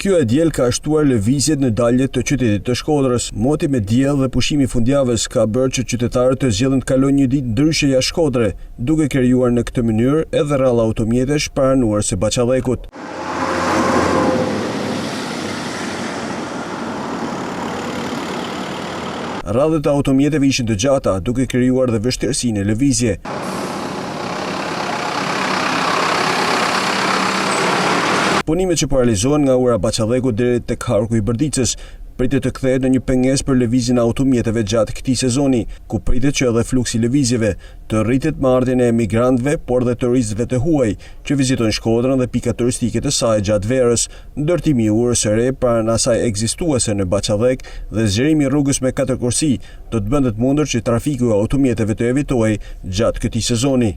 Kjo e diel ka shtuar lëvizjet në daljet të qytetit të Shkodrës. Moti me diell dhe pushimi fundjavës ka bërë që qytetarët të zgjedhin të kalojnë një ditë ndryshe jashtë Shkodrë, duke krijuar në këtë mënyrë edhe rralla automjetesh paranuar së Bachallekut. Rradhet e automjeteve ishin të gjata, duke krijuar dhe vështirësi në lëvizje. Punimet që paralizohen nga ura Bachallekut deri tek harku i Bërdicës pritet të kthehet në një pengesë për lëvizjen e automjeteve gjatë këtij sezoni, ku pritet që edhe fluksi i lëvizjeve të rritet me ardhjen e emigrantëve, por dhe turistëve të huaj që vizitojnë Shkodrën dhe pikat turistike të saj gjatë verës. Ndërtimi i urës së re pranë asaj ekzistuese në Bachallek dhe zgjerimi i rrugës me 4 kursi do të bënte të mundur që trafiku i automjeteve të evitohej gjatë këtij sezoni.